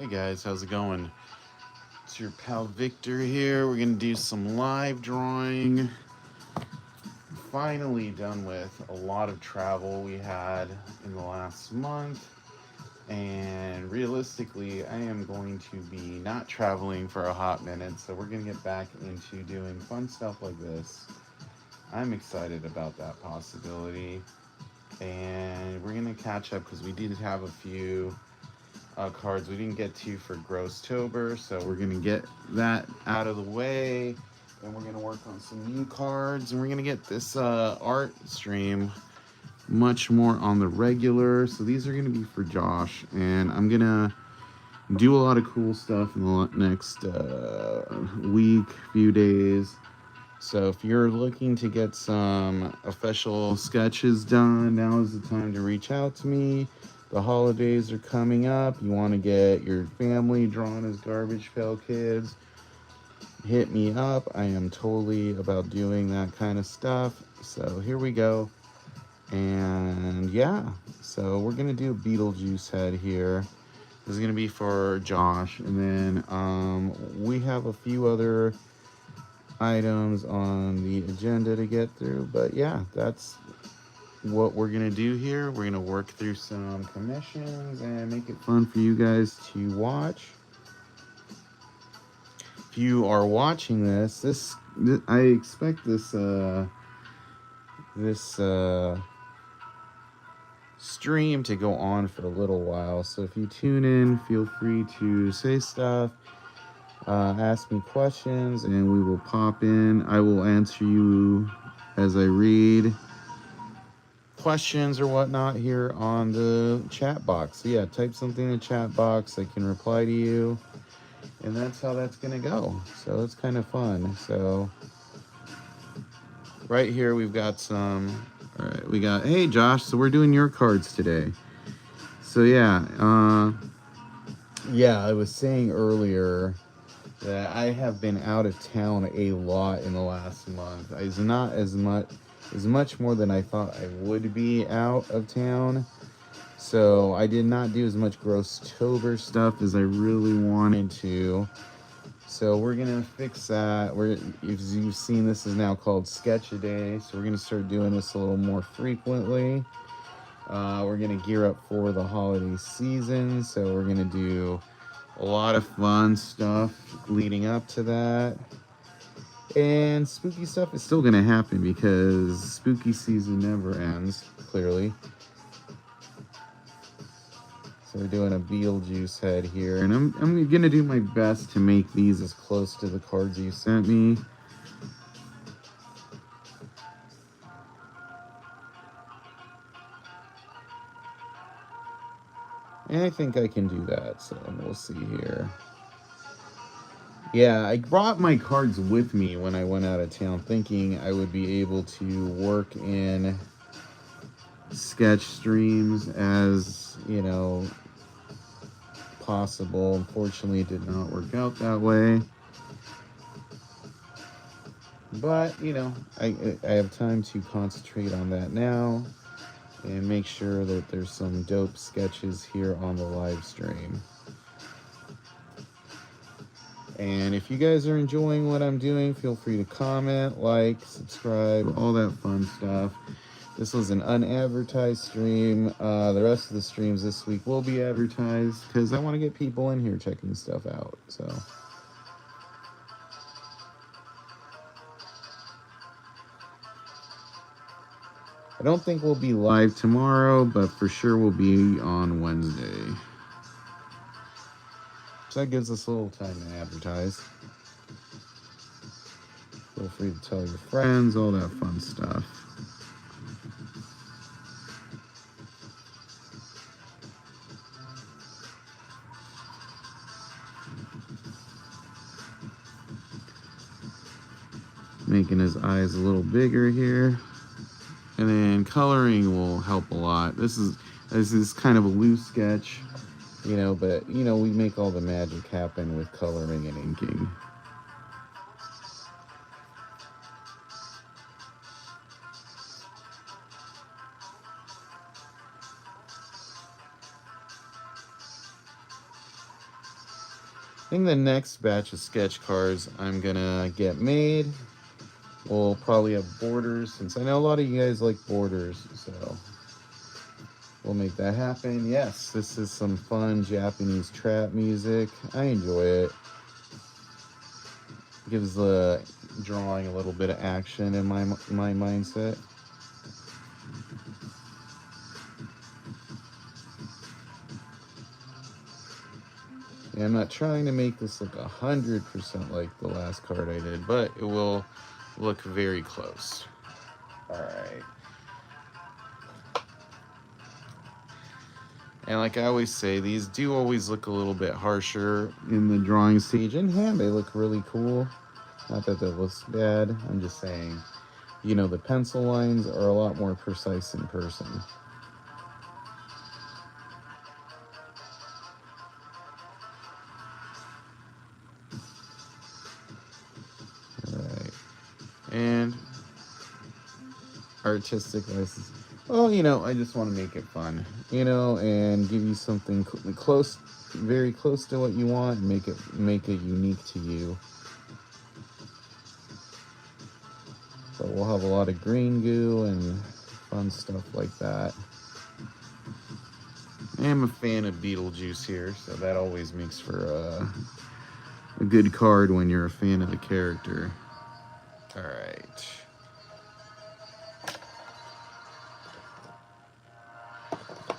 Hey guys, how's it going? It's your pal Victor here. We're gonna do some live drawing. Finally done with a lot of travel we had in the last month. And realistically, I am going to be not traveling for a hot minute, so we're gonna get back into doing fun stuff like this. I'm excited about that possibility. And we're gonna catch up because we did have a few cards we didn't get to for Grosstober, so we're gonna get that out of the way, and we're gonna work on some new cards, and we're gonna get this art stream much more on the regular. So these are gonna be for Josh, and I'm gonna do a lot of cool stuff in the next week, few days. So if you're looking to get some official sketches done, now is the time to reach out to me. The holidays are coming up. You want to get your family drawn as Garbage Pail Kids, hit me up. I am totally about doing that kind of stuff. So here we go. And yeah, so we're going to do a Beetlejuice head here. This is going to be for Josh. And then we have a few other items on the agenda to get through. But yeah, that's what we're gonna do here. We're gonna work through some commissions and make it fun for you guys to watch. If you are watching this I expect this stream to go on for a little while. So if you tune in, feel free to say stuff, ask me questions, and we will pop in. I will answer you as I read questions or whatnot here on the chat box. So yeah, type something in the chat box. I can reply to you, and that's how that's gonna go. So it's kind of fun. So right here we've got some. All right, we got. Hey Josh, so we're doing your cards today. So yeah, I was saying earlier that I have been out of town a lot in the last month. It's not as much more than I thought I would be out of town. So I did not do as much Grosstober stuff as I really wanted to. So we're gonna fix that. As you've seen, this is now called Sketch a Day. So we're gonna start doing this a little more frequently. We're gonna gear up for the holiday season. So we're gonna do a lot of fun stuff leading up to that. And spooky stuff is still gonna happen because spooky season never ends, clearly. So we're doing a Beetlejuice head here, and I'm gonna do my best to make these as close to the cards you sent me. And I think I can do that, so we'll see here. Yeah, I brought my cards with me when I went out of town, thinking I would be able to work in sketch streams as, possible. Unfortunately, it did not work out that way. But, I have time to concentrate on that now and make sure that there's some dope sketches here on the live stream. And if you guys are enjoying what I'm doing, feel free to comment, like, subscribe, all that fun stuff. This was an unadvertised stream. The rest of the streams this week will be advertised because I want to get people in here checking stuff out. So I don't think we'll be live tomorrow, but for sure we'll be on Wednesday. So that gives us a little time to advertise. Feel free to tell your friends, all that fun stuff. Making his eyes a little bigger here. And then coloring will help a lot. This is kind of a loose sketch, but we make all the magic happen with coloring and inking. think the next batch of sketch cards I'm gonna get made will probably have borders, since I know a lot of you guys like borders, so we'll make that happen. Yes, this is some fun Japanese trap music. I enjoy it. Gives the drawing a little bit of action in my mindset. Yeah, I'm not trying to make this look 100% like the last card I did, but it will look very close. Alright. And like I always say, these do always look a little bit harsher in the drawing stage. In hand, they look really cool. Not that that looks bad. I'm just saying, you know, the pencil lines are a lot more precise in person. Alright. And artistic license. Well, you know, I just want to make it fun, you know, and give you something close, very close to what you want, and make it unique to you. So we'll have a lot of green goo and fun stuff like that. I am a fan of Beetlejuice here, so that always makes for a good card when you're a fan of the character. All right.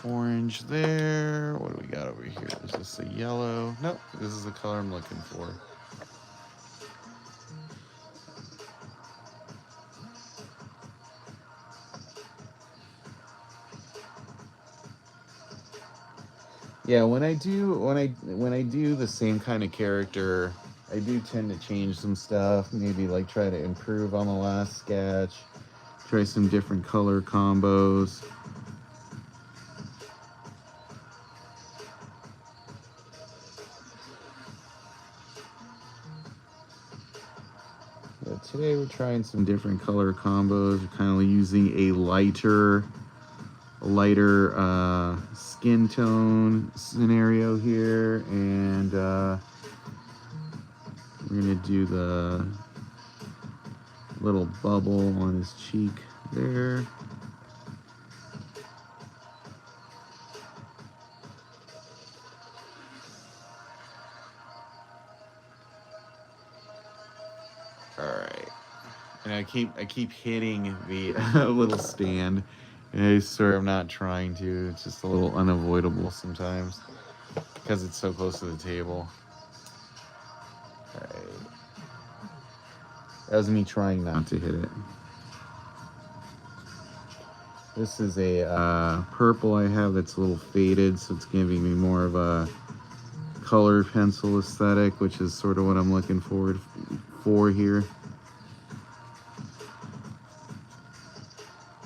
Orange there. What do we got over here? Is this a yellow? Nope, this is the color I'm looking for. Yeah, when I do the same kind of character, I do tend to change some stuff. Maybe like try to improve on the last sketch. Try some different color combos. But today we're trying some different color combos. We're kind of using a lighter skin tone scenario here, and we're gonna do the little bubble on his cheek there. All right, and I keep hitting the little stand. And I swear I'm not trying to. It's just a little unavoidable sometimes because it's so close to the table. All right. That was me trying not to hit it. This is a purple I have that's a little faded, so it's giving me more of a color pencil aesthetic, which is sort of what I'm looking forward for here.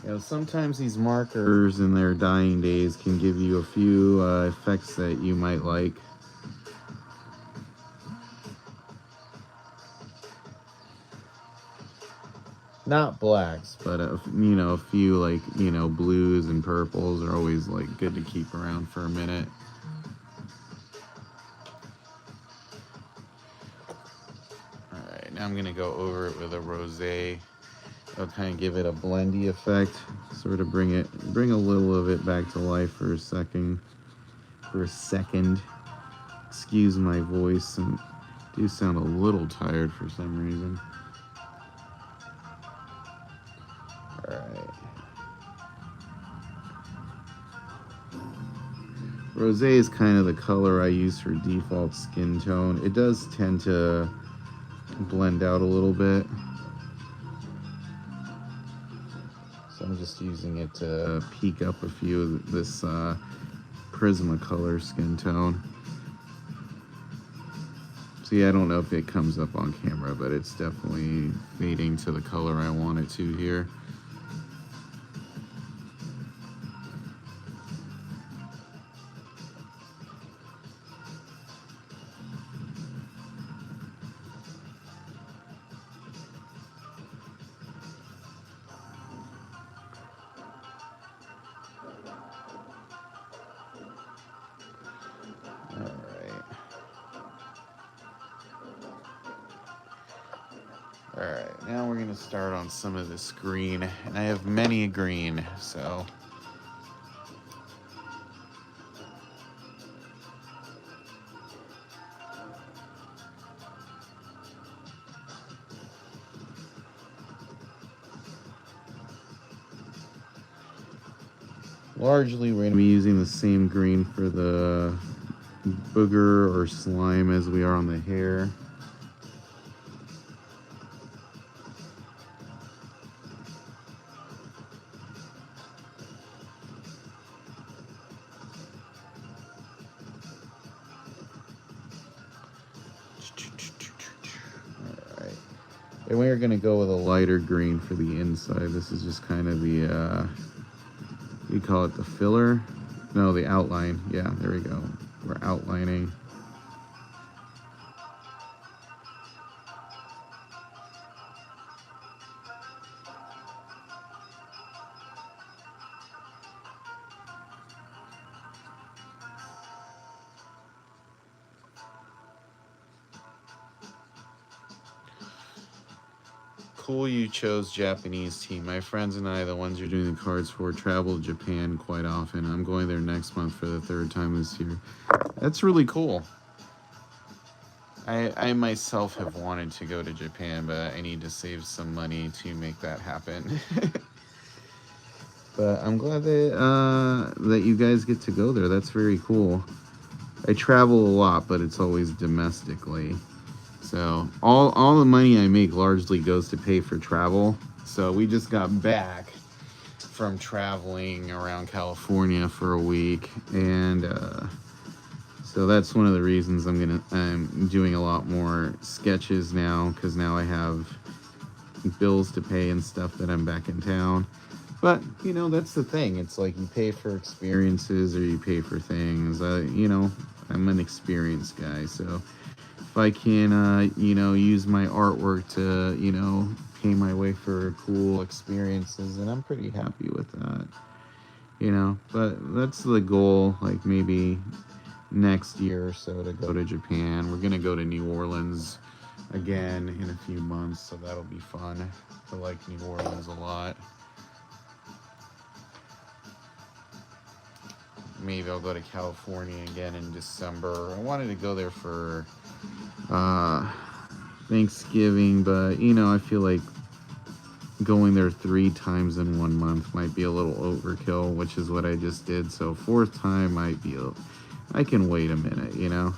You know, sometimes these markers in their dying days can give you a few effects that you might like. Not blacks, but you know, a few like, you know, blues and purples are always like good to keep around for a minute. All right, now I'm gonna go over it with a rosé. I'll kind of give it a blendy effect, sort of bring a little of it back to life for a second. Excuse my voice, and I do sound a little tired for some reason. All right. Rosé is kind of the color I use for default skin tone. It does tend to blend out a little bit. So I'm just using it to peak up a few of this Prismacolor skin tone. See, I don't know if it comes up on camera, but it's definitely fading to the color I want it to here. Alright, now we're going to start on some of this green. And I have many green, so... Largely, we're going to be using the same green for the booger or slime as we are on the hair. Alright. And we're going to go with a lighter green for the inside. This is just kind of the, you call it the filler? No, the outline. Yeah, there we go. We're outlining. Cool you chose Japanese team. My friends and I, the ones you're doing the cards for, travel to Japan quite often. I'm going there next month for the 3rd time this year. That's really cool. I myself have wanted to go to Japan, but I need to save some money to make that happen. But I'm glad that you guys get to go there. That's very cool. I travel a lot, but it's always domestically. So all the money I make largely goes to pay for travel. So we just got back from traveling around California for a week, and so that's one of the reasons I'm doing a lot more sketches now, because now I have bills to pay and stuff that I'm back in town. But you know, that's the thing. It's like you pay for experiences or you pay for things. You know, I'm an experienced guy, so if I can, you know, use my artwork to, you know, pay my way for cool experiences, and I'm pretty happy with that, you know. But that's the goal, like maybe next year or so, to go to Japan. We're gonna go to New Orleans again in a few months, so that'll be fun. I like New Orleans a lot. Maybe I'll go to California again in December. I wanted to go there for Thanksgiving, but you know, I feel like going there 3 times in 1 month might be a little overkill, which is what I just did. So 4th time might be I can wait a minute, you know.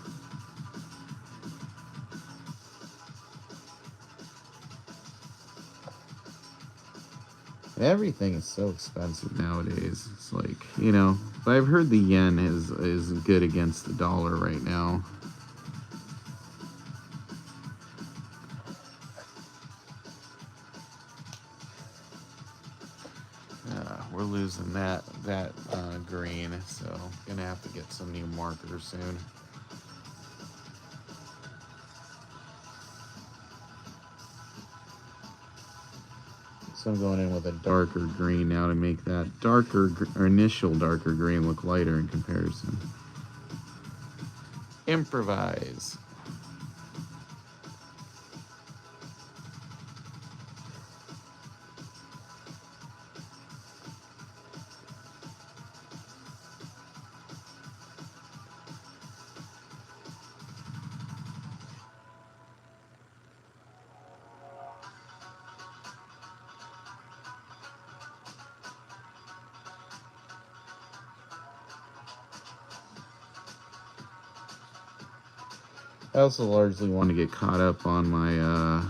Everything is so expensive nowadays. It's like, you know, but I've heard the yen is good against the dollar right now. We're losing that green, so gonna have to get some new markers soon. So I'm going in with a darker green now to make that darker or initial darker green look lighter in comparison. Improvise. I also largely want to get caught up on my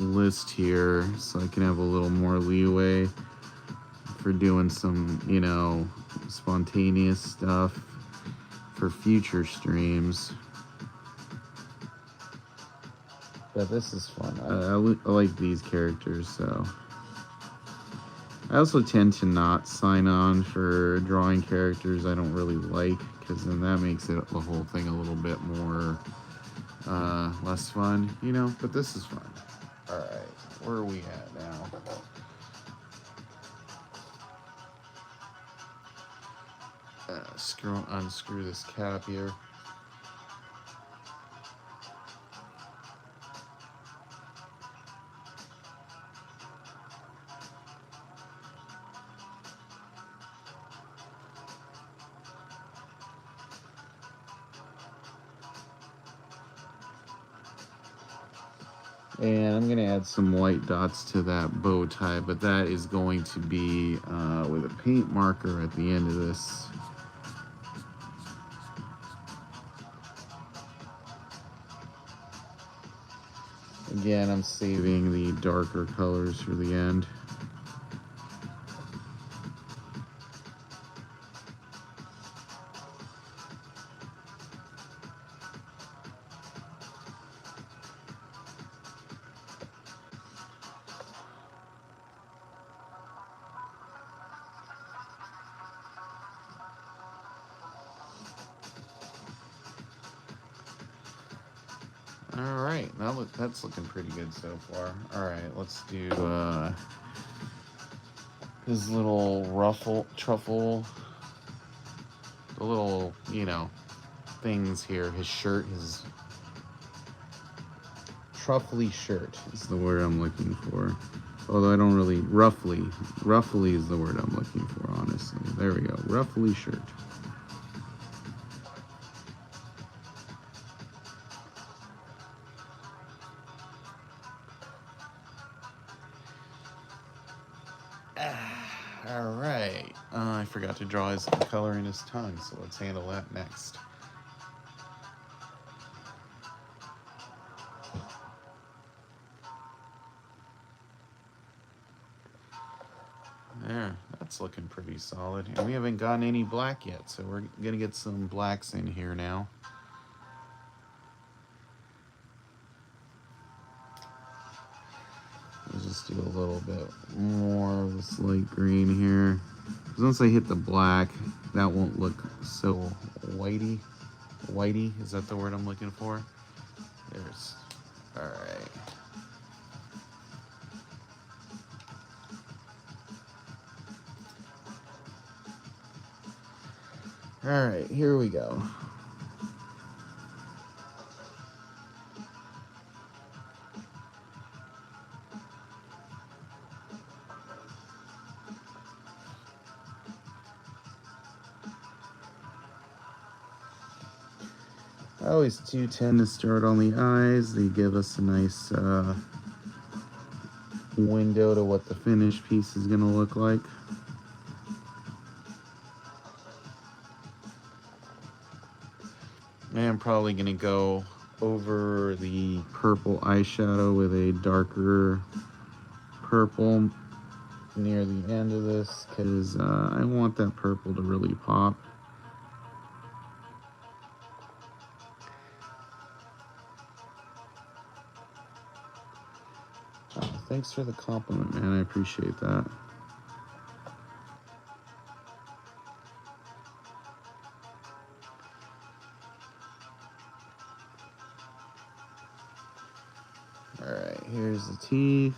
list here, so I can have a little more leeway for doing some, you know, spontaneous stuff for future streams. But this is fun. I like these characters, so. I also tend to not sign on for drawing characters I don't really like, because then that makes it the whole thing a little bit more less fun, you know. But this is fun. All right, where are we at now? Unscrew this cap here. And I'm gonna add some white dots to that bow tie, but that is going to be with a paint marker at the end of this. Again, I'm saving the darker colors for the end. All right, now that's looking pretty good so far. All right, let's do his little truffle, the little, things here. His shirt, his truffly shirt is the word I'm looking for. Although I don't really, ruffly is the word I'm looking for, honestly. There we go, ruffly shirt. All right. I forgot to draw his color in his tongue, so let's handle that next. There, that's looking pretty solid. And we haven't gotten any black yet, so we're gonna get some blacks in here now. Let's just do a little bit more of this light green here. Because once I hit the black, that won't look so whitey. Whitey, is that the word I'm looking for? There's, all right. All right, here we go. I always do tend to start on the eyes. They give us a nice window to what the finished piece is gonna look like. And I'm probably gonna go over the purple eyeshadow with a darker purple near the end of this, because I want that purple to really pop. Thanks for the compliment, man. I appreciate that. All right, here's the teeth.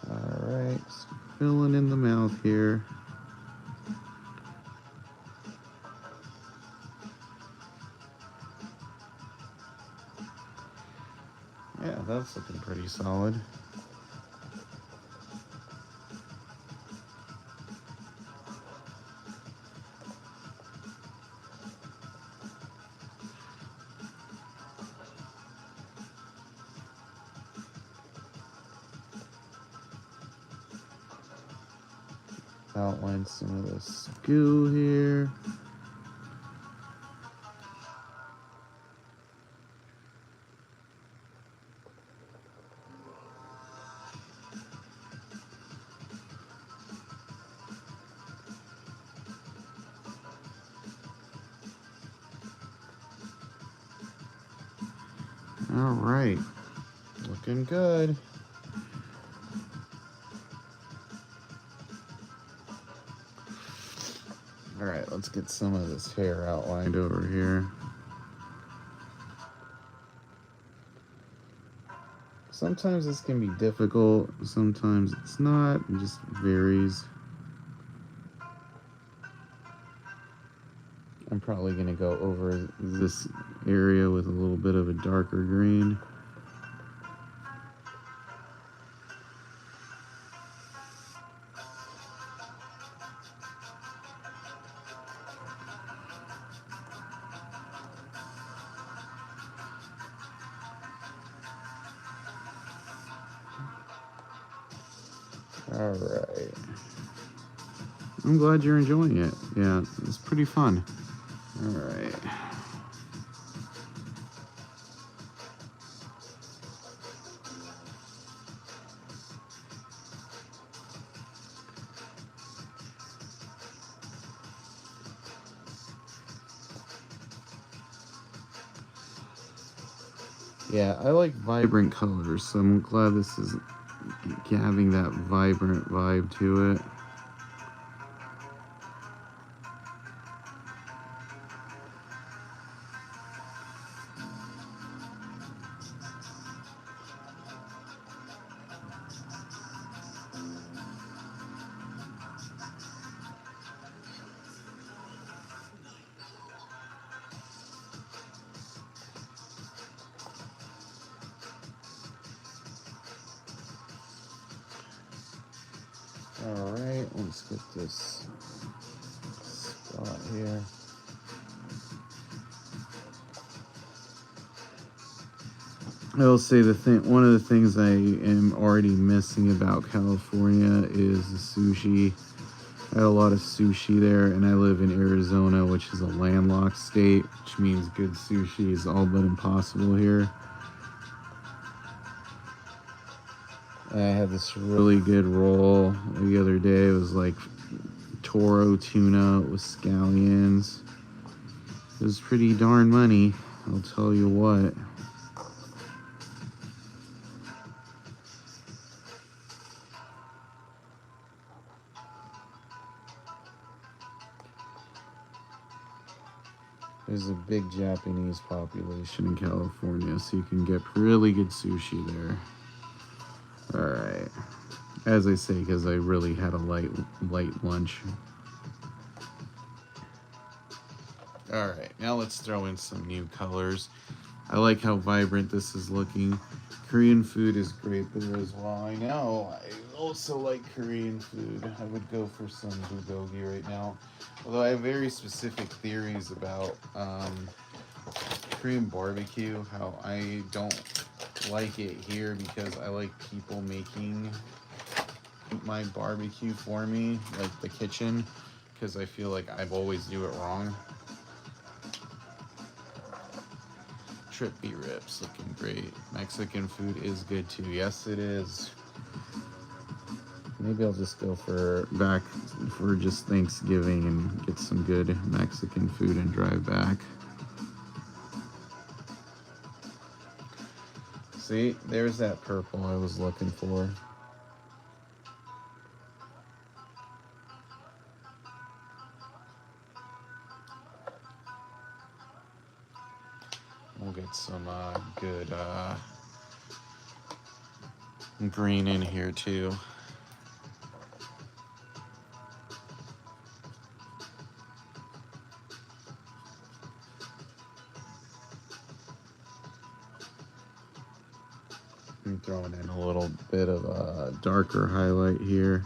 Alright, filling in the mouth here. Yeah, that's looking pretty solid. Outline some of this goo here. All right, looking good. All right, let's get some of this hair outlined over here. Sometimes this can be difficult, sometimes it's not, it just varies. I'm probably going to go over this area with a little bit of a darker green. All right. I'm glad you're enjoying it. Yeah, it's pretty fun. All right. Yeah, I like vibrant colors, so I'm glad this is having that vibrant vibe to it. All right, let's get this spot here. I will say one of the things I am already missing about California is the sushi. I had a lot of sushi there, and I live in Arizona, which is a landlocked state, which means good sushi is all but impossible here. And I had this really good roll the other day. It was like toro tuna with scallions. It was pretty darn money, I'll tell you what. There's a big Japanese population in California, so you can get really good sushi there. All right. As I say, because I really had a light lunch. All right, now let's throw in some new colors. I like how vibrant this is looking. Korean food is great there as well. I know. I also like Korean food. I would go for some bulgogi right now. Although I have very specific theories about Korean barbecue, how I don't like it here because I like people making my barbecue for me, like the kitchen, because I feel like I always do it wrong. Trippy rips looking great. Mexican food is good too. Yes, it is. Maybe I'll just go back for just Thanksgiving and get some good Mexican food and drive back. See, there's that purple I was looking for. We'll get some good green in here too. I'm throwing in a little bit of a darker highlight here.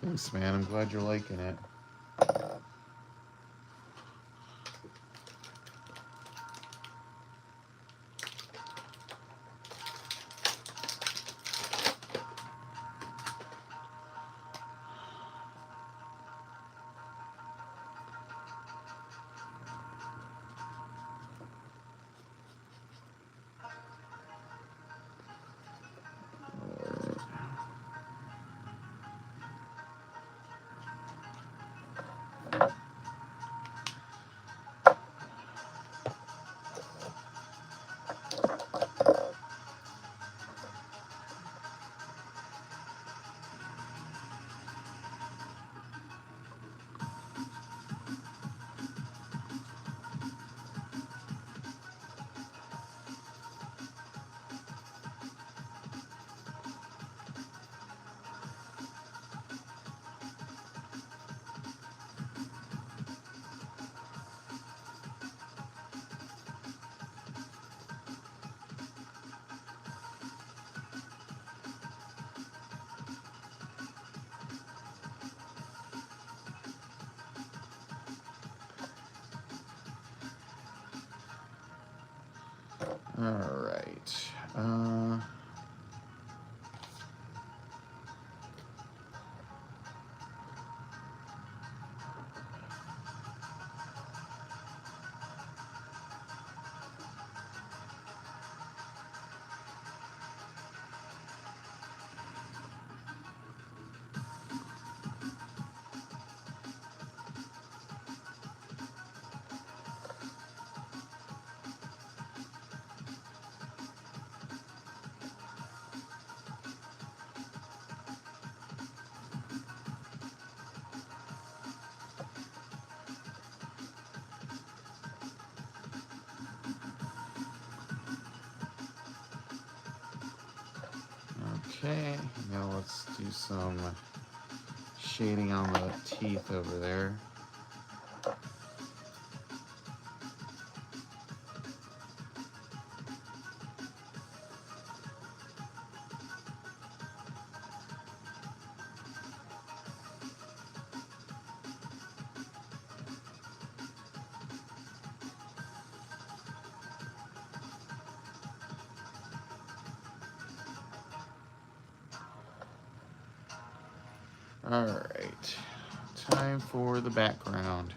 Thanks, man. I'm glad you're liking it. All right. Okay, now let's do some shading on the teeth over there. All right, time for the background.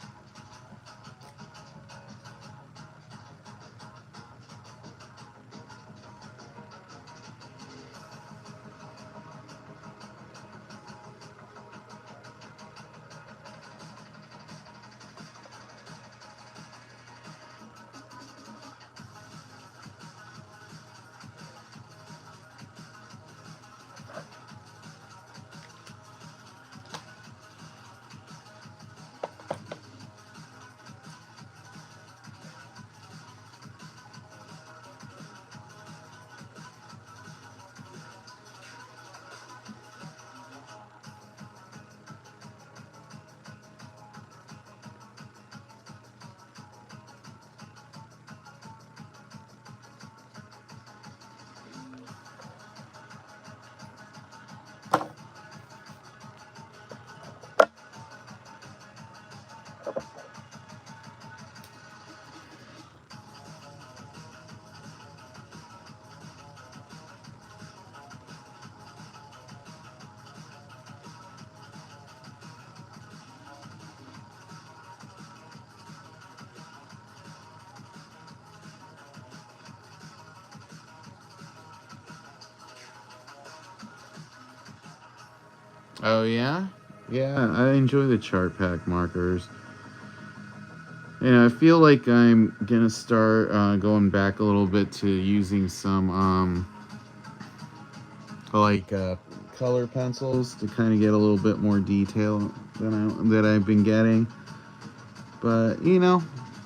Oh yeah? Yeah, I enjoy the chart pack markers. Yeah, I feel like I'm gonna start going back a little bit to using some like color pencils to kind of get a little bit more detail that I've been getting. But you know,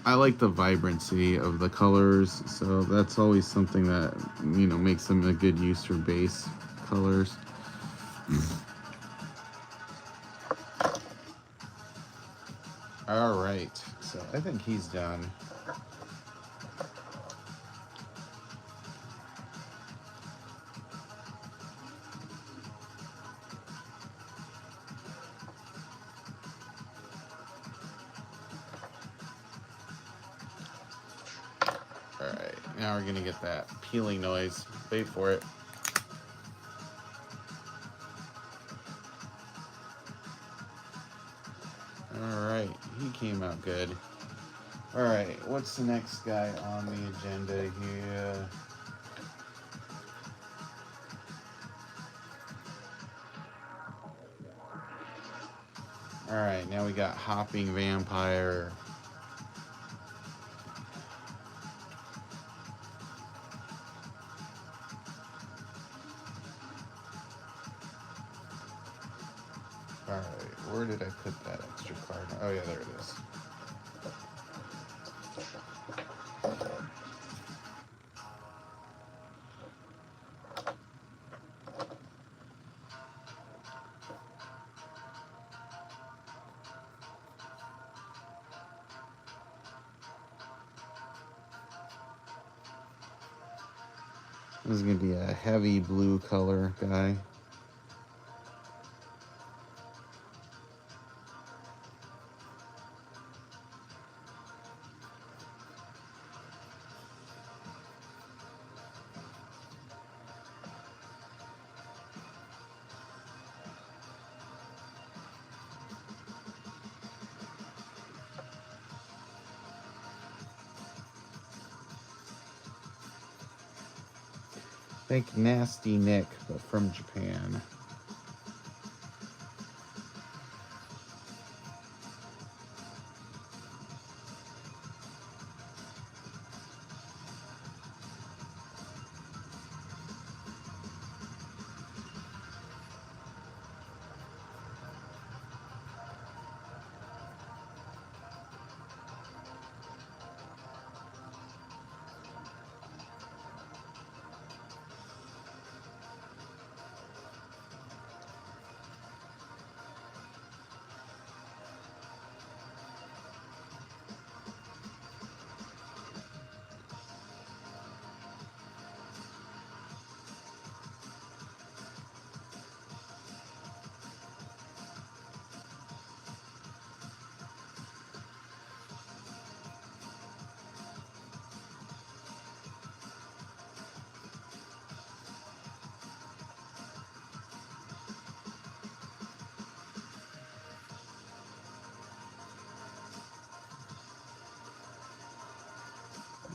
I like the vibrancy of the colors, so that's always something that makes them a good use for base colors. All right, so I think he's done. All right, now we're gonna get that peeling noise. Wait for it. All right, he came out good. All right, what's the next guy on the agenda here? All right, now we got Hopping Vampire. All right, where did I put that extra card? Oh yeah, there it is. This is gonna be a heavy blue color guy. Think Nasty Nick, but from Japan.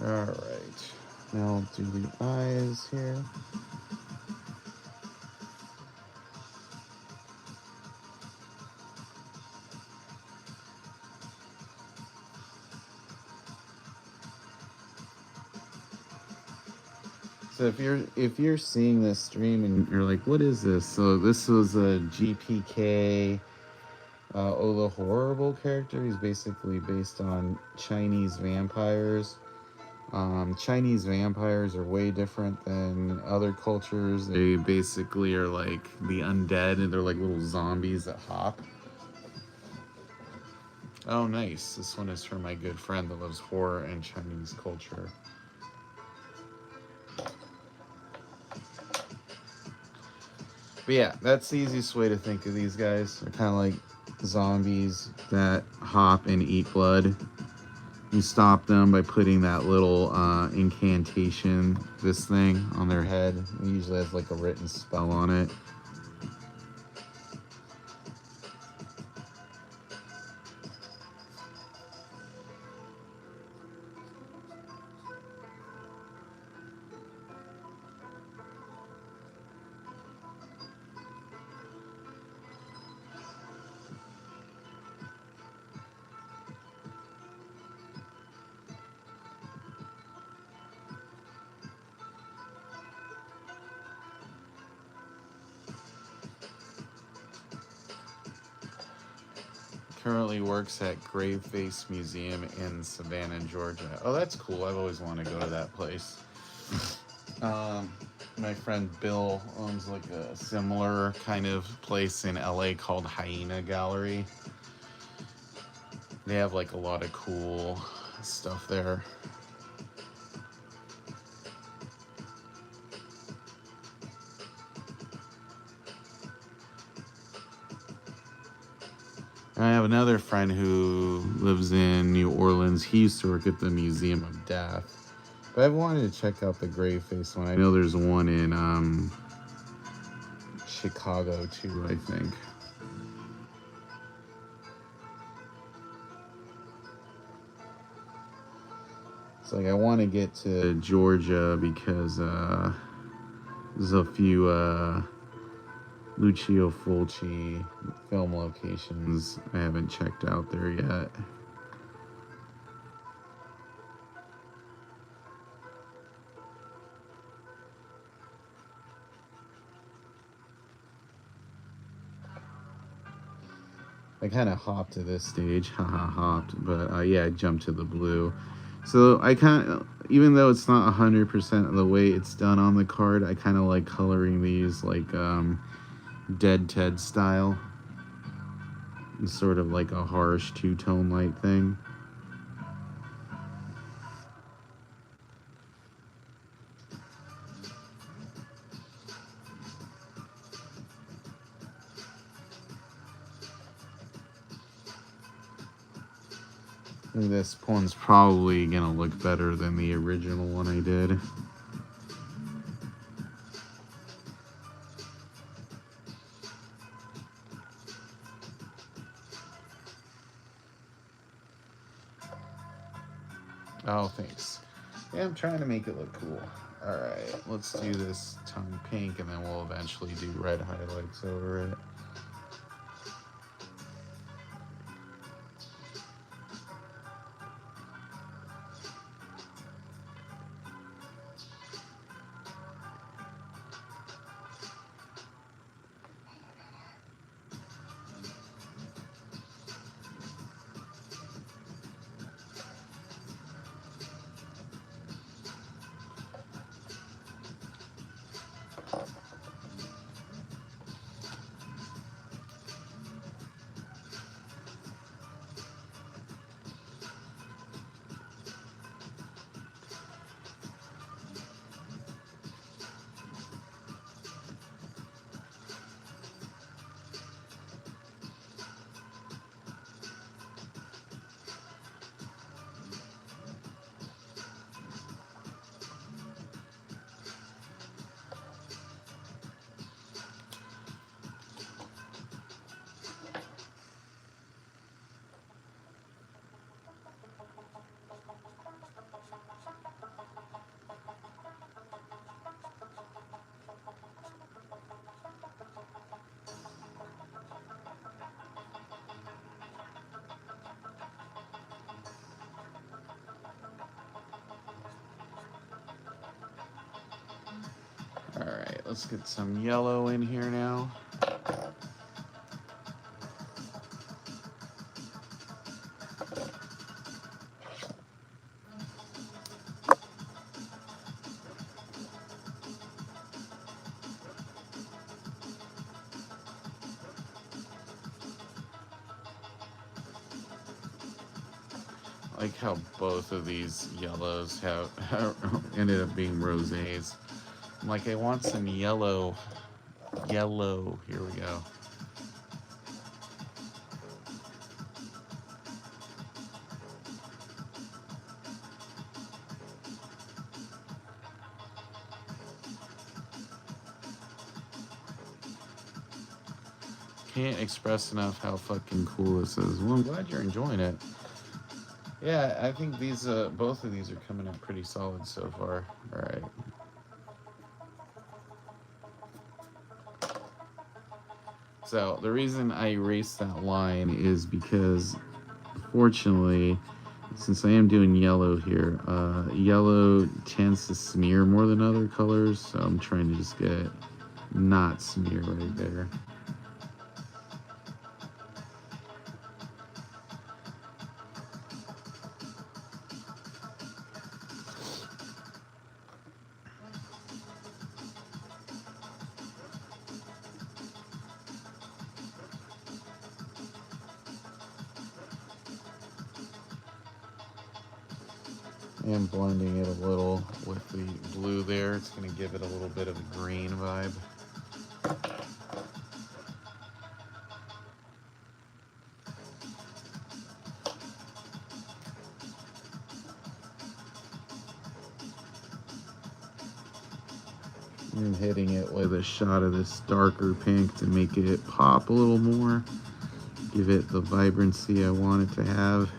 Alright, now I'll do the eyes here. So if you're seeing this stream and you're like, what is this? So this was a GPK the Horrible character. He's basically based on Chinese vampires. Chinese vampires are way different than other cultures. They basically are like the undead, and they're like little zombies that hop. Oh, nice. This one is for my good friend that loves horror and Chinese culture. But yeah, that's the easiest way to think of these guys. They're kind of like zombies that hop and eat blood. You stop them by putting that little incantation, this thing, on their head. It usually has like a written spell on it. Currently works at Graveface Museum in Savannah, Georgia. Oh, that's cool. I've always wanted to go to that place. My friend Bill owns like a similar kind of place in LA called Hyena Gallery. They have like a lot of cool stuff there. I have another friend who lives in New Orleans. He used to work at the Museum of Death. But I've wanted to check out the Graveface one. I know there's one in Chicago too, I think. It's like I want to get to Georgia because there's a few Lucio Fulci film locations I haven't checked out there yet. I kind of hopped to this stage, haha, hopped, but yeah, I jumped to the blue. So I kind of, even though it's not 100% of the way it's done on the card, I kind of like coloring these like Dead Ted style. It's sort of like a harsh two-tone light thing. This one's probably gonna look better than the original one I did. Oh, thanks. Yeah, I'm trying to make it look cool. All right, let's do this tongue pink, and then we'll eventually do red highlights over it. All right, let's get some yellow in here now. I like how both of these yellows have ended up being rosés. I'm like, I want some yellow. Yellow. Here we go. Can't express enough how fucking cool this is. Well, I'm glad you're enjoying it. Yeah, I think these, both of these are coming up pretty solid so far. All right. So the reason I erased that line is because, fortunately, since I am doing yellow here, yellow tends to smear more than other colors, so I'm trying to just get not smear right there. And blending it a little with the blue there. It's going to give it a little bit of a green vibe. And hitting it with a shot of this darker pink to make it pop a little more. Give it the vibrancy I want it to have.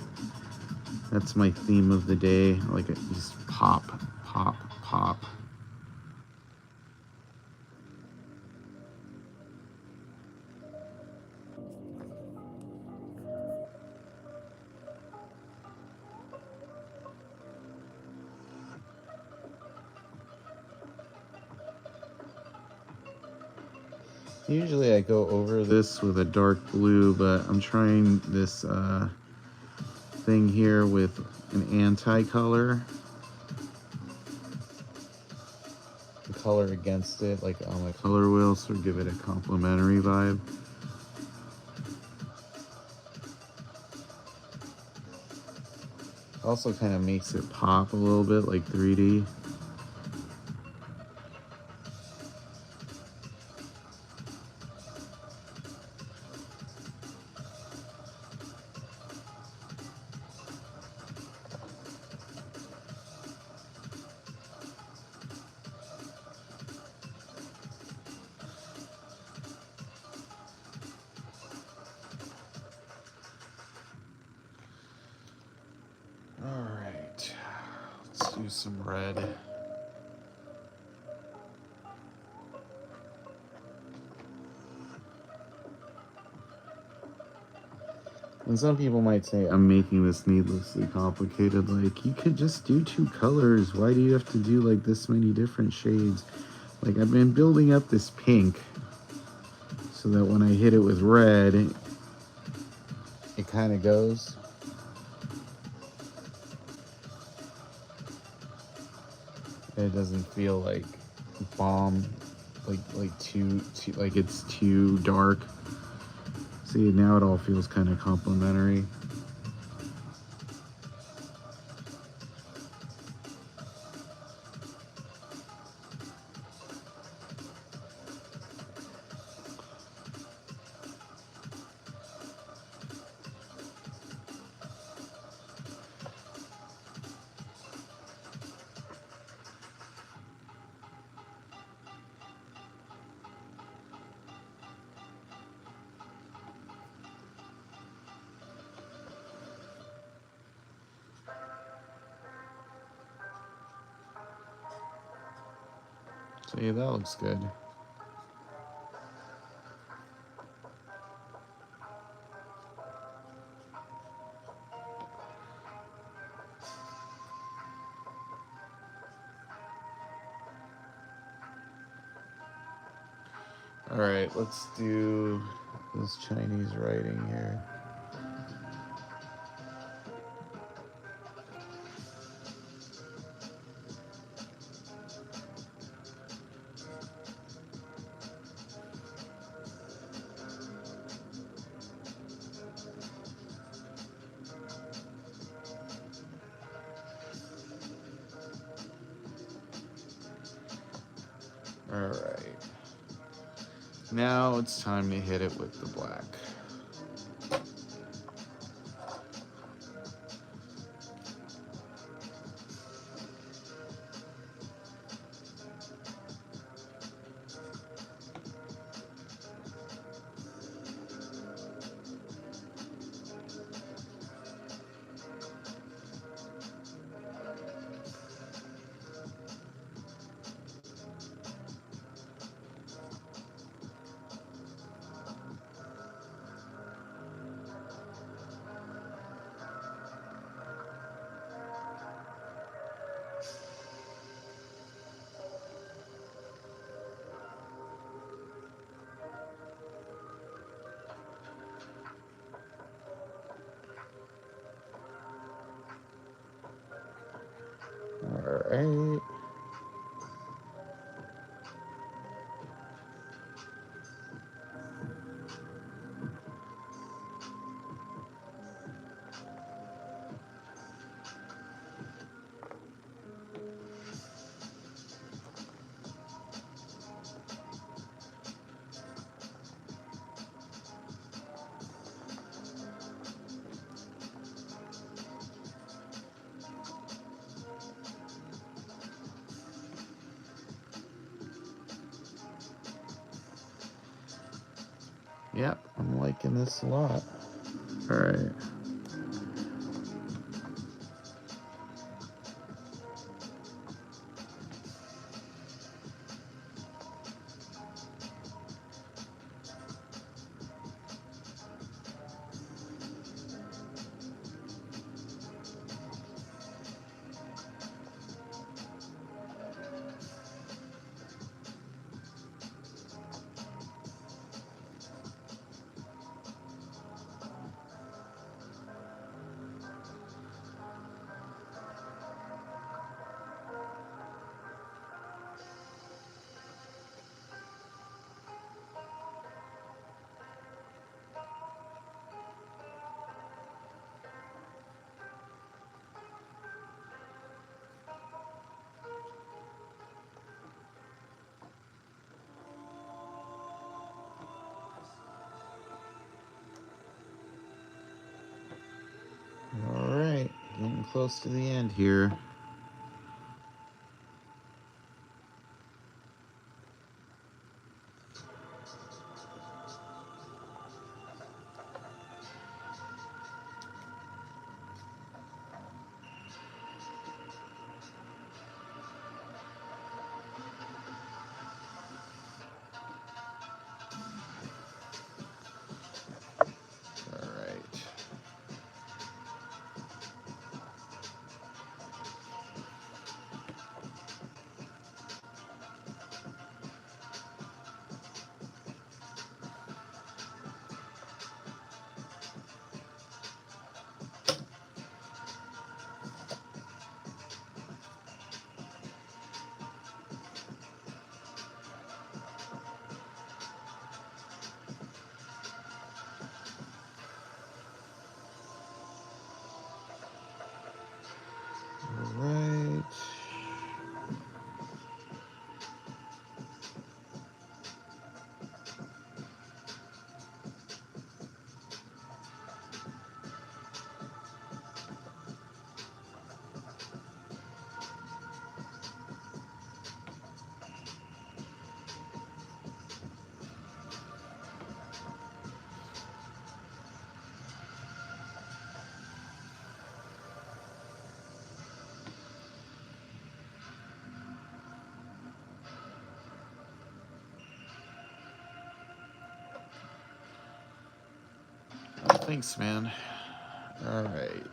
That's my theme of the day. I like it just pop, pop, pop. Usually I go over this with a dark blue, but I'm trying this thing here with an anti-color. The color against it, like on my color wheel, so give it a complementary vibe. Also kind of makes it pop a little bit, like 3D. All right, let's do some red. And some people might say I'm making this needlessly complicated. Like, you could just do 2 colors. Why do you have to do like this many different shades? Like, I've been building up this pink so that when I hit it with red, it kind of goes. It doesn't feel like bomb, like too like it's too dark. See, now it all feels kind of complimentary. So yeah, that looks good. All right, let's do this Chinese writing here. All right. Now it's time to hit it with the black. All right. Yep, I'm liking this a lot. All right. All right, getting close to the end here. Thanks, man. All right.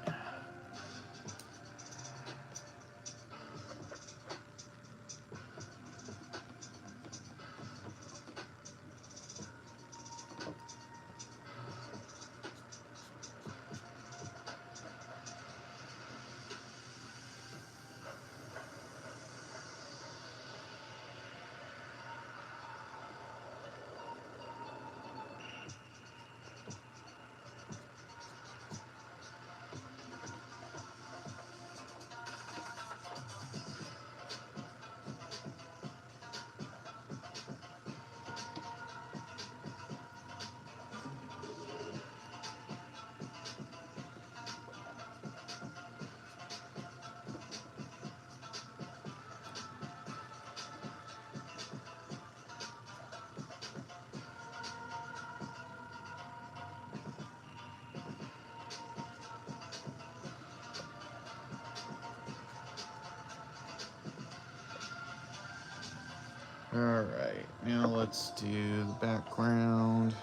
All right, now let's do the background.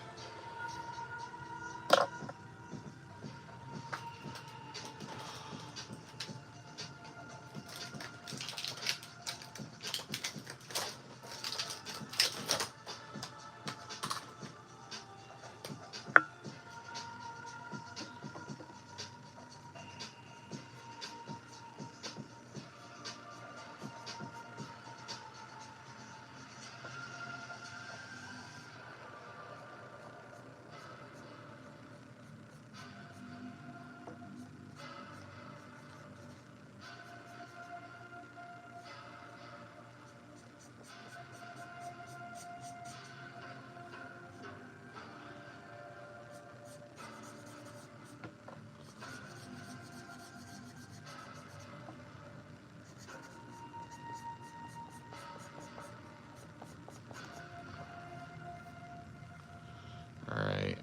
All right,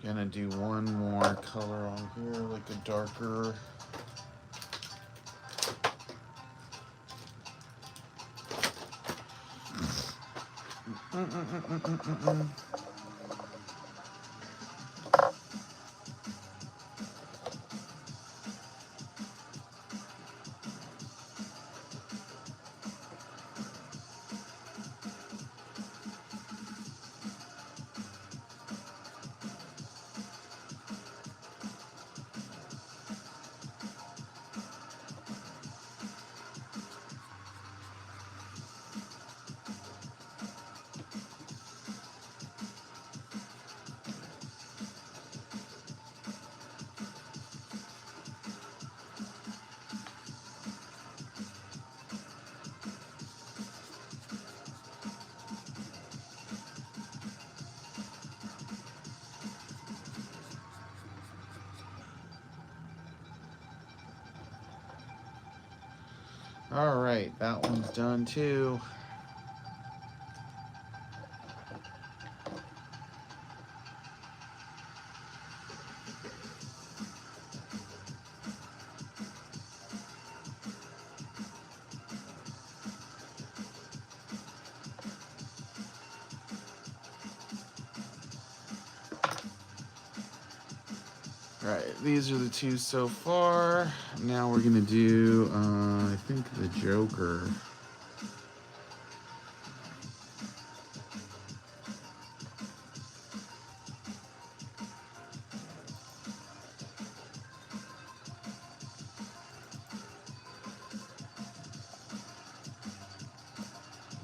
gonna do one more color on here, like a darker. All right, that one's done too. All right, these are the two so far. Now we're gonna do, I think, the Joker.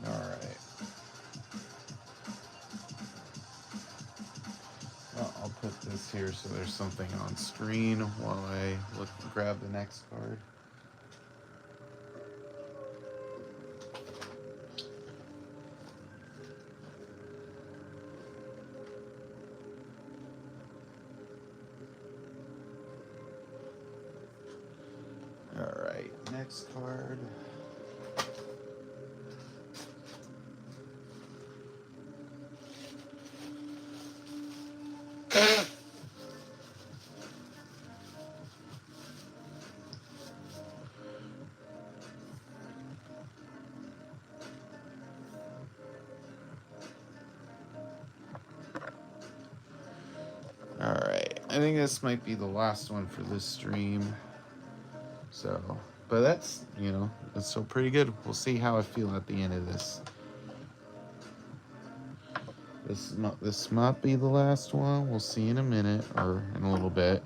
All right. Well, I'll put this here so there's something on screen while I grab the next card. All right, next card. All right. think this might be the last one for this stream. So, but that's, it's still pretty good. We'll see how I feel at the end of this. This might be the last one. We'll see in a minute or in a little bit.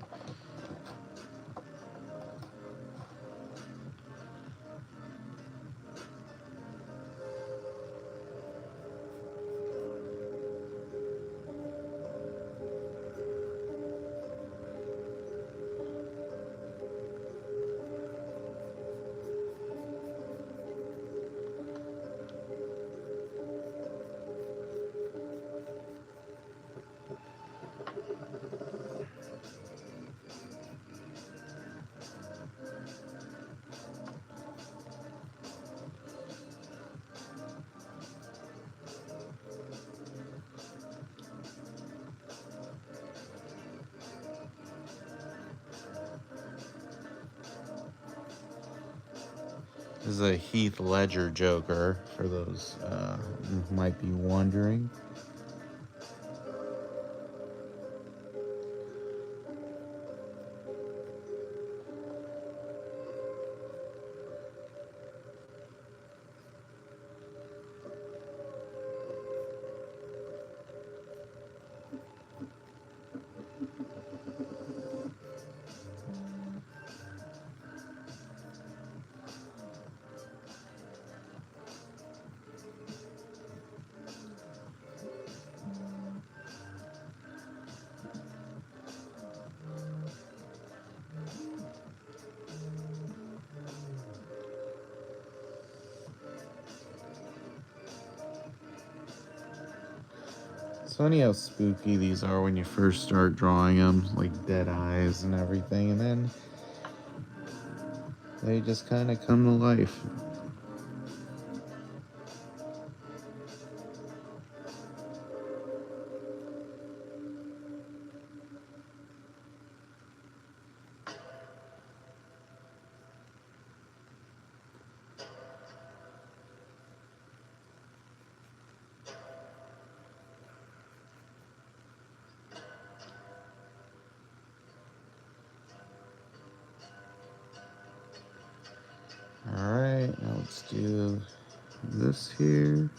This is a Heath Ledger Joker, for those who might be wondering. It's funny how spooky these are when you first start drawing them, like dead eyes and everything, and then they just kind of come to life. Alright, now let's do this here.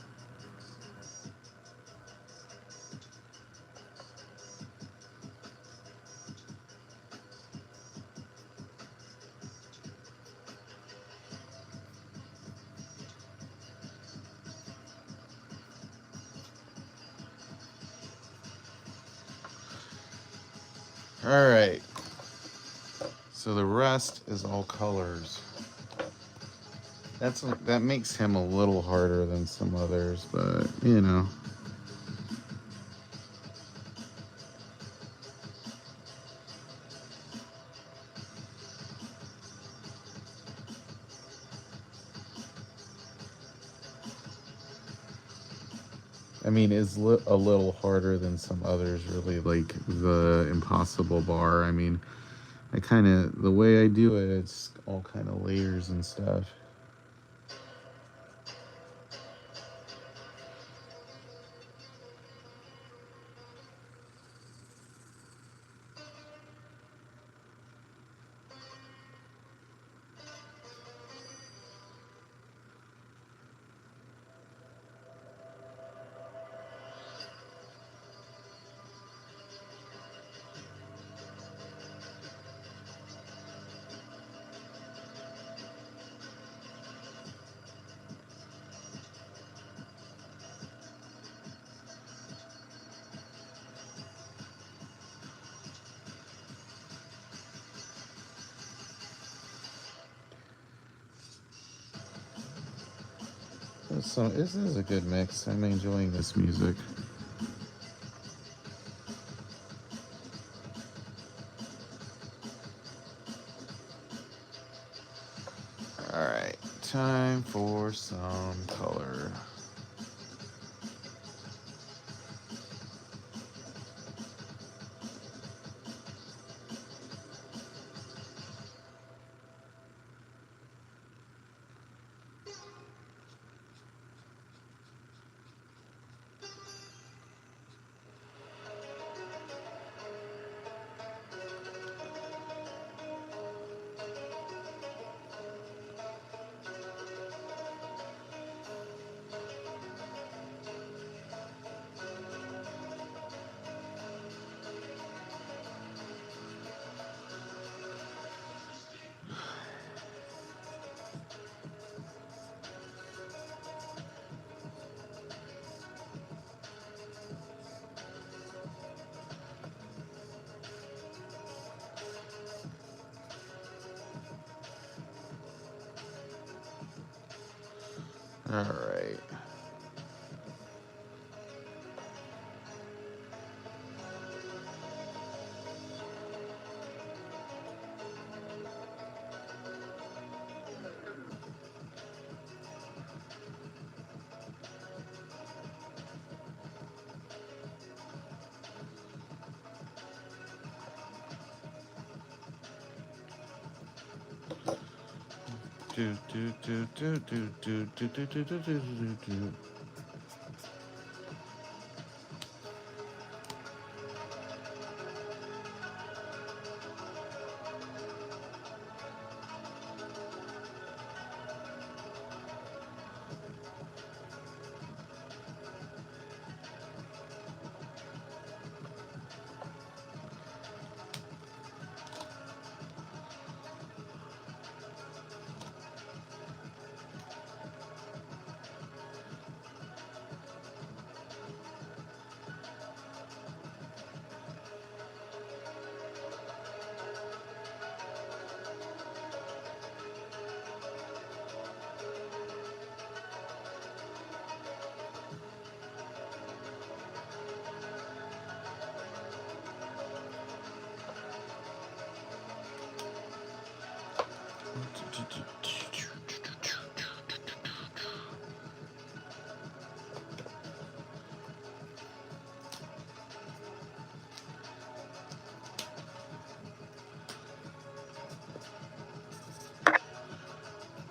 Alright, so the rest is all colors. That makes him a little harder than some others, but I mean, it's a little harder than some others, really, like the Impossible Bar. I mean, the way I do it, it's all kind of layers and stuff. So this is a good mix. I'm enjoying this music. Alright, time for some color. All right. Do do do do do do do do do do do do.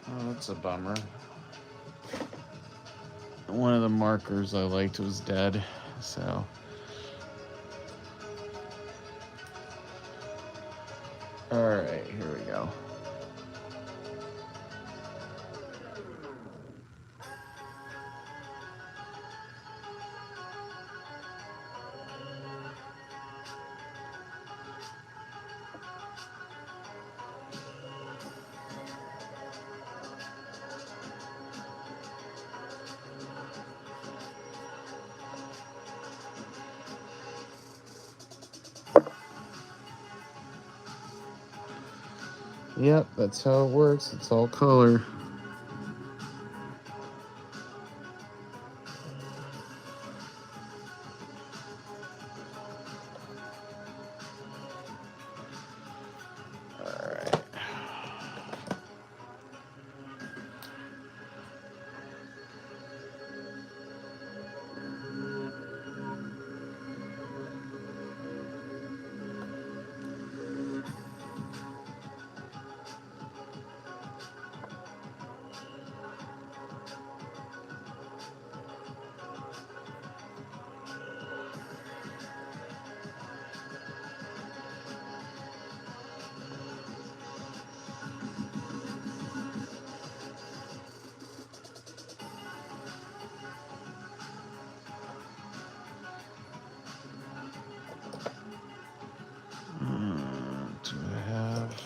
Oh, that's a bummer. One of the markers I liked was dead, so. All right, here we go. Yep, that's how it works. It's all color. All right. Do I have?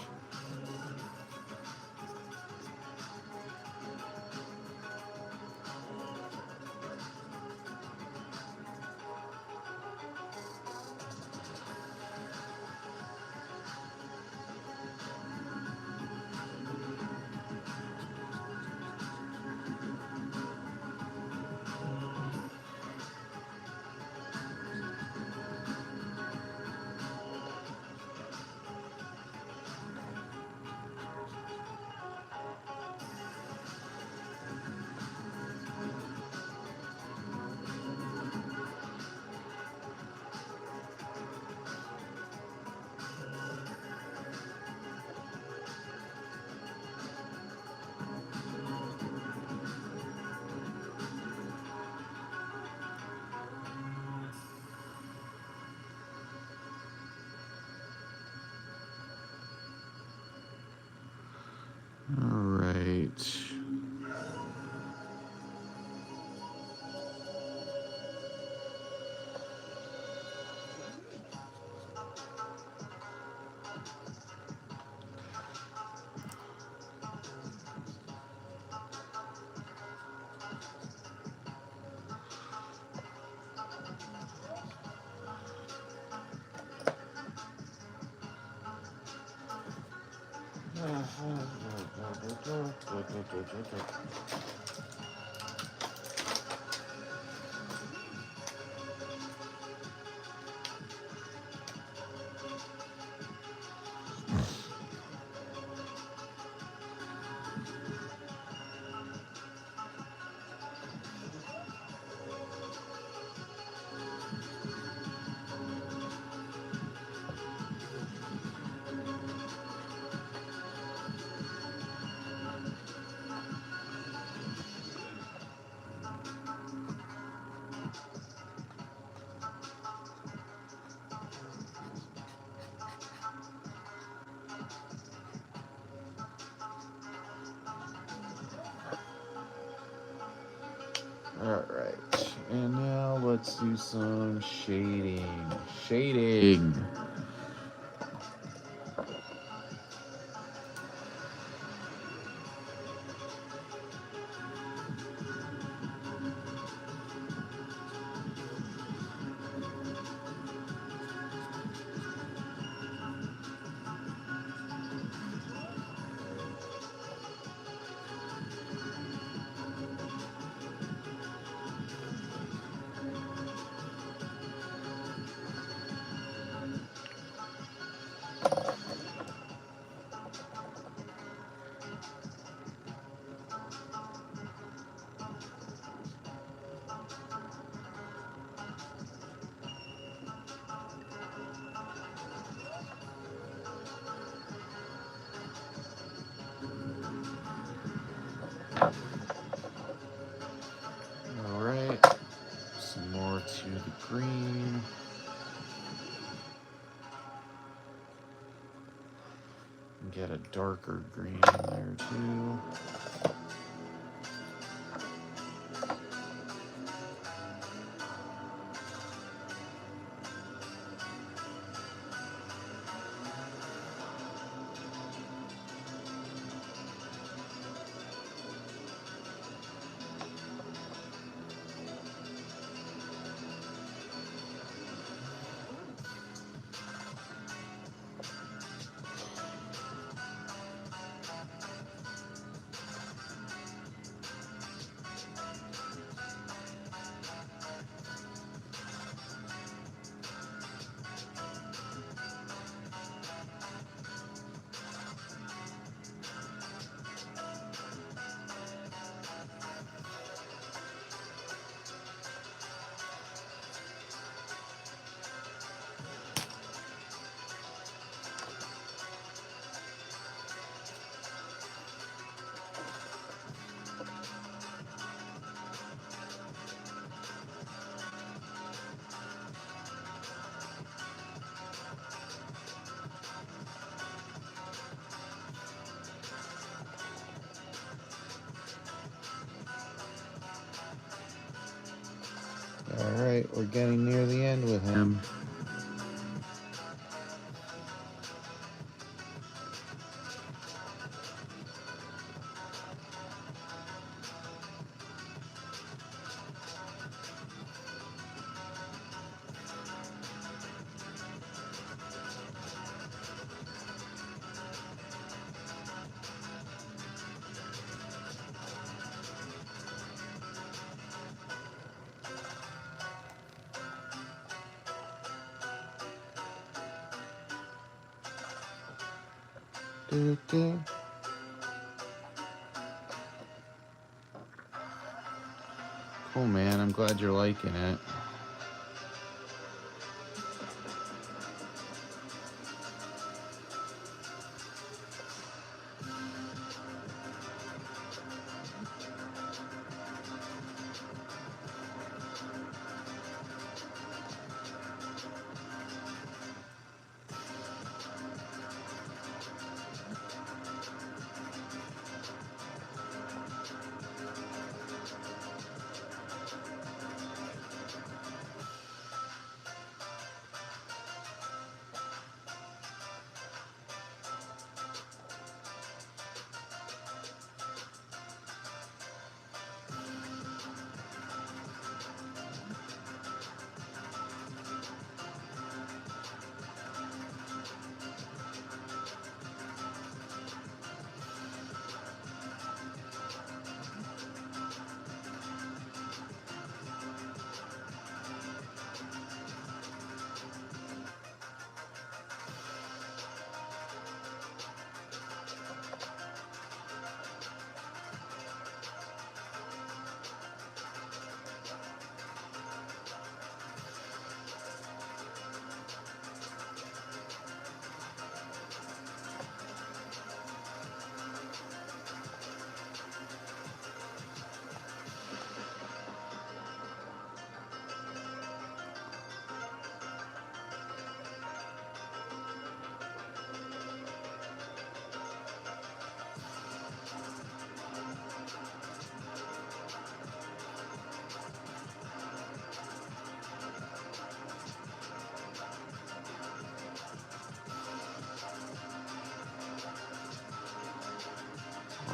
All right. Alright, and now let's do some shading. Shading. Alright, some more to the green. Get a darker green in there too. Alright, we're getting near the end with him. Do-do. Cool, man. I'm glad you're liking it.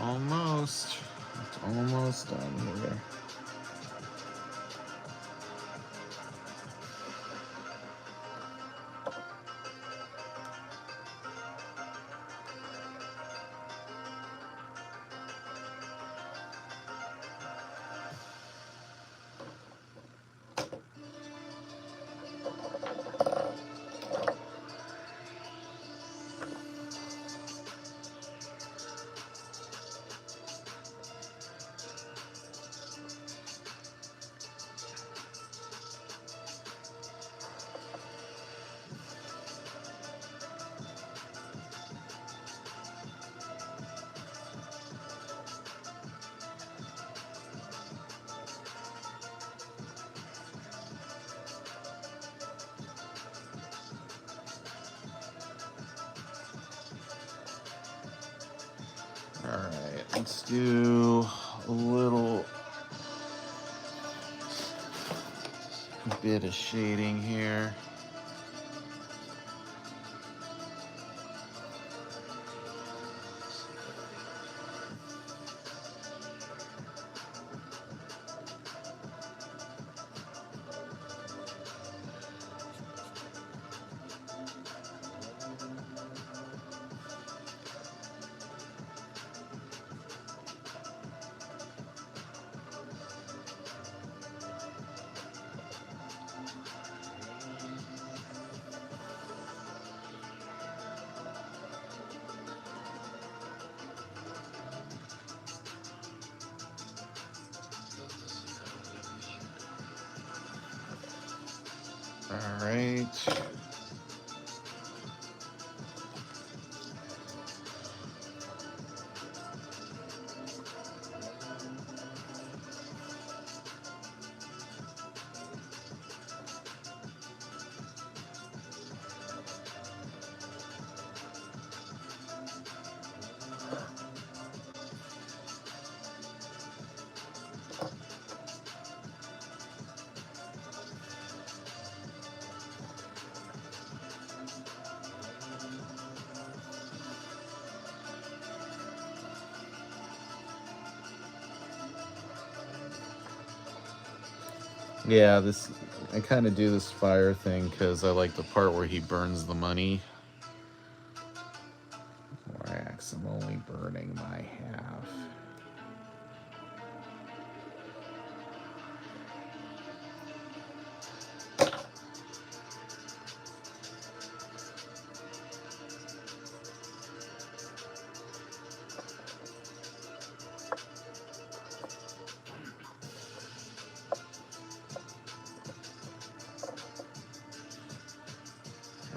Almost. It's almost done here. All right, let's do a little bit of shading here. All right. Yeah, I kind of do this fire thing because I like the part where he burns the money. Wax, I'm only burning my half.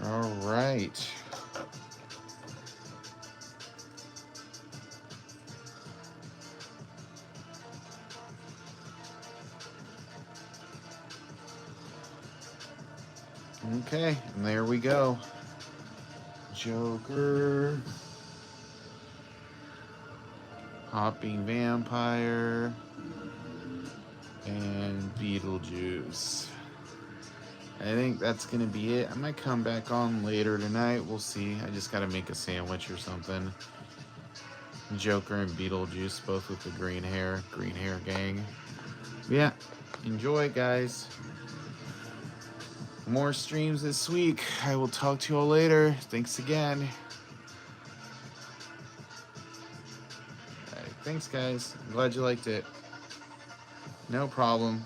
All right. Okay, and there we go. Joker. Hopping Vampire. And Beetlejuice. I think that's going to be it. I might come back on later tonight. We'll see. I just got to make a sandwich or something. Joker and Beetlejuice, both with the green hair gang. Yeah, enjoy, guys. More streams this week. I will talk to you all later. Thanks again. All right, thanks, guys. I'm glad you liked it. No problem.